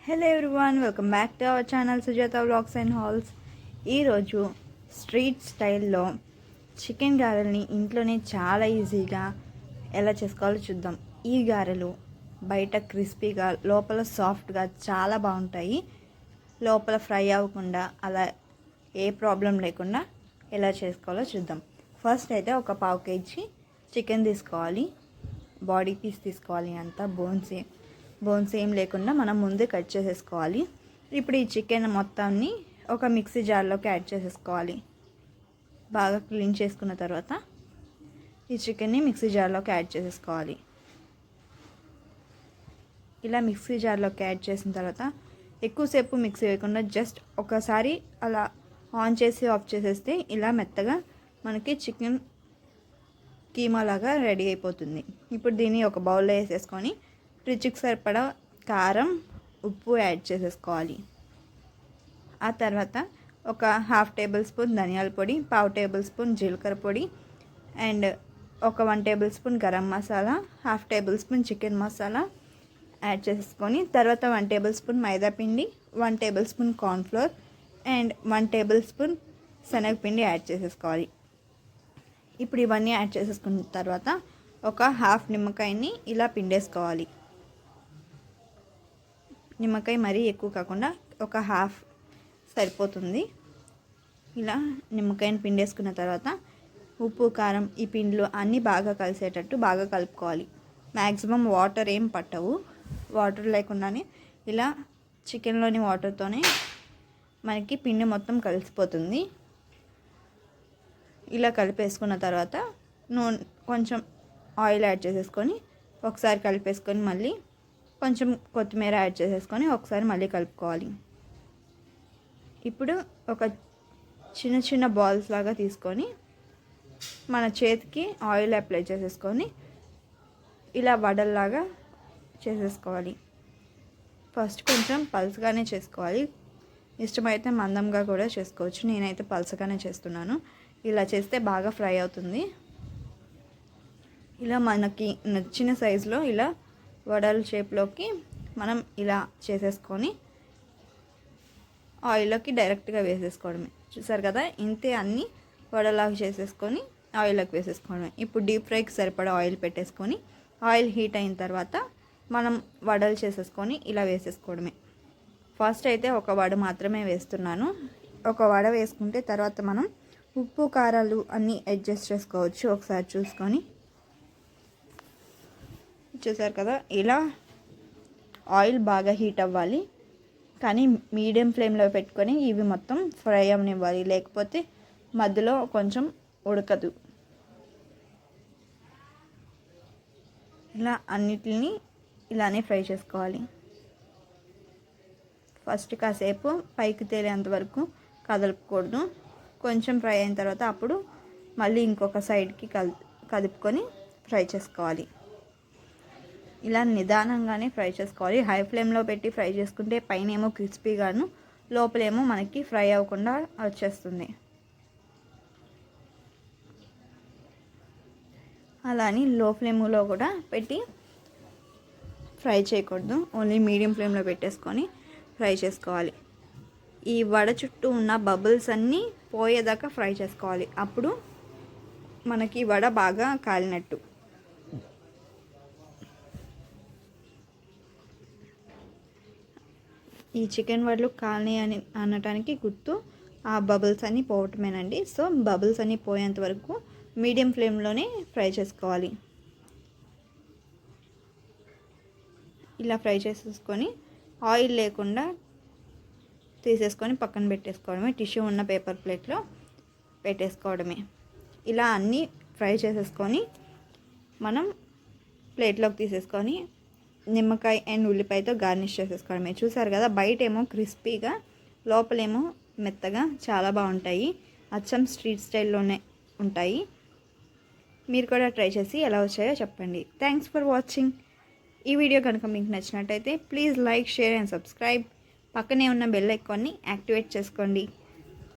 Hello everyone, welcome back to our channel Sujatha vlogs and halls. ఈరోజు street స్టైల్లో chicken గారెల్ని ఇంట్లోనే చాలా ఈజీగా ఎలా చేసుకోవాలో చూద్దాం. ఈ గారెలు బయట క్రిస్పీగా లోపల సాఫ్ట్గా చాలా బాగుంటాయి. లోపల ఫ్రై అవ్వకుండా అలా ఏ ప్రాబ్లం లేకుండా ఎలా చేసుకోవాలో చూద్దాం. ఫస్ట్ అయితే ఒక పావు కేజీ చికెన్ తీసుకోవాలి. బాడీ పీస్ తీసుకోవాలి, అంతా బోన్స్ ఏం లేకుండా మనం ముందే కట్ చేసేసుకోవాలి. ఇప్పుడు ఈ చికెన్ మొత్తాన్ని ఒక మిక్సీ జార్లోకి యాడ్ చేసేసుకోవాలి. బాగా క్లీన్ చేసుకున్న తర్వాత ఈ చికెన్ని మిక్సీ జార్లోకి యాడ్ చేసేసుకోవాలి. ఇలా మిక్సీ జార్లోకి యాడ్ చేసిన తర్వాత ఎక్కువసేపు మిక్సీ వేయకుండా జస్ట్ ఒకసారి అలా ఆన్ చేసి ఆఫ్ చేసేస్తే ఇలా మెత్తగా మనకి చికెన్ కీమా లాగా రెడీ అయిపోతుంది. ఇప్పుడు దీన్ని ఒక బౌల్లో వేసేసుకొని రుచికి సరిపడా కారం, ఉప్పు యాడ్ చేసేసుకోవాలి. ఆ తర్వాత ఒక 1/2 టేబుల్ స్పూన్ ధనియాల పొడి, 1/2 టేబుల్ స్పూన్ జీలకర్ర పొడి అండ్ ఒక 1 table spoon garam masala, 1/2 table spoon chicken masala add చేసేసుకొని తర్వాత 1 టేబుల్ స్పూన్ మైదా పిండి, 1 table spoon cornflour and 1 table spoon శనగపిండి యాడ్ చేసేసుకోవాలి. ఇప్పుడు ఇవన్నీ యాడ్ చేసేసుకున్న తర్వాత ఒక 1/2 నిమ్మకాయని ఇలా పిండేసుకోవాలి. నిమ్మకాయ మరీ ఎక్కువ కాకుండా ఒక 1/2 సరిపోతుంది. ఇలా నిమ్మకాయని పిండేసుకున్న తర్వాత ఉప్పు, కారం ఈ పిండిలో అన్నీ బాగా కలిసేటట్టు బాగా కలుపుకోవాలి. మ్యాక్సిమం వాటర్ ఏం పట్టవు. వాటర్ లేకుండానే ఇలా చికెన్లోని వాటర్తోనే మనకి పిండి మొత్తం కలిసిపోతుంది. ఇలా కలిపేసుకున్న తర్వాత కొంచెం ఆయిల్ యాడ్ చేసేసుకొని ఒకసారి కలిపేసుకొని మళ్ళీ కొంచెం కొత్తిమీర యాడ్ చేసేసుకొని ఒకసారి మళ్ళీ కలుపుకోవాలి. ఇప్పుడు ఒక చిన్న చిన్న బాల్స్ లాగా తీసుకొని మన చేతికి ఆయిల్ అప్లై చేసేసుకొని ఇలా వడల్లాగా చేసేసుకోవాలి. ఫస్ట్ కొంచెం పల్చగానే చేసుకోవాలి. ఇష్టమైతే మందంగా కూడా చేసుకోవచ్చు. నేనైతే పల్చగానే చేస్తున్నాను. ఇలా చేస్తే బాగా ఫ్రై అవుతుంది. ఇలా మనకి నచ్చిన సైజులో ఇలా వడల షేప్లోకి మనం ఇలా చేసేసుకొని ఆయిల్లోకి డైరెక్ట్గా వేసేసుకోవడమే. చూసారు కదా, ఇంతే అన్నీ వడలాగా చేసేసుకొని ఆయిల్లోకి వేసేసుకోవడమే. ఇప్పుడు డీప్ ఫ్రైకి సరిపడా ఆయిల్ పెట్టేసుకొని ఆయిల్ హీట్ అయిన తర్వాత మనం వడలు చేసేసుకొని ఇలా వేసేసుకోవడమే. ఫస్ట్ అయితే ఒక వడ మాత్రమే వేస్తున్నాను. ఒక వడ వేసుకుంటే తర్వాత మనం ఉప్పు, కారాలు అన్నీ అడ్జస్ట్ చేసుకోవచ్చు ఒకసారి చూసుకొని. చూసారు కదా, ఇలా ఆయిల్ బాగా హీట్ అవ్వాలి, కానీ మీడియం ఫ్లేమ్లో పెట్టుకొని ఇవి మొత్తం ఫ్రై అవ్వనివ్వాలి, లేకపోతే మధ్యలో కొంచెం ఉడకదు. ఇలా అన్నిటిని ఇలానే ఫ్రై చేసుకోవాలి. ఫస్ట్ కాసేపు పైకి తేలేంత వరకు కదలకూడదు. కొంచెం ఫ్రై అయిన తర్వాత అప్పుడు మళ్ళీ ఇంకొక సైడ్కి కదుపుకొని ఫ్రై చేసుకోవాలి. ఇలా నిదానంగానే ఫ్రై చేసుకోవాలి. హై ఫ్లేమ్లో పెట్టి ఫ్రై చేసుకుంటే పైన ఏమో క్రిస్పీగాను, లోపలేమో మనకి ఫ్రై అవ్వకుండా వచ్చేస్తుంది. అలా అని లో ఫ్లేమ్లో కూడా పెట్టి ఫ్రై చేయకూడదు. ఓన్లీ మీడియం ఫ్లేమ్లో పెట్టేసుకొని ఫ్రై చేసుకోవాలి. ఈ వడ చుట్టూ ఉన్న బబుల్స్ అన్నీ పోయేదాకా ఫ్రై చేసుకోవాలి. అప్పుడు మనకి వడ బాగా కాలినట్టు. ఈ చికెన్ వడలు కాలి అని అనటానికి గుర్తు ఆ బబుల్స్ అన్నీ పోవటమేనండి. సో బబుల్స్ అన్నీ పోయేంత వరకు మీడియం ఫ్లేమ్లోనే ఫ్రై చేసుకోవాలి. ఇలా ఫ్రై చేసేసుకొని ఆయిల్ లేకుండా తీసేసుకొని పక్కన పెట్టేసుకోవడమే. టిష్యూ ఉన్న పేపర్ ప్లేట్లో పెట్టేసుకోవడమే. ఇలా అన్నీ ఫ్రై చేసేసుకొని మనం ప్లేట్లోకి తీసేసుకొని నిమ్మకాయ అండ్ ఉల్లిపాయతో గార్నిష్ చేసేసుకోవడమే. చూసారు కదా, బయట ఏమో క్రిస్పీగా, లోపలేమో మెత్తగా చాలా బాగుంటాయి. అచ్చం స్ట్రీట్ స్టైల్లోనే ఉంటాయి. మీరు కూడా ట్రై చేసి ఎలా వచ్చాయో చెప్పండి. Thanks for watching. ఈ వీడియో కనుక మీకు నచ్చినట్టయితే please like, share and subscribe. పక్కనే ఉన్న బెల్ ఐకాన్ని యాక్టివేట్ చేసుకోండి.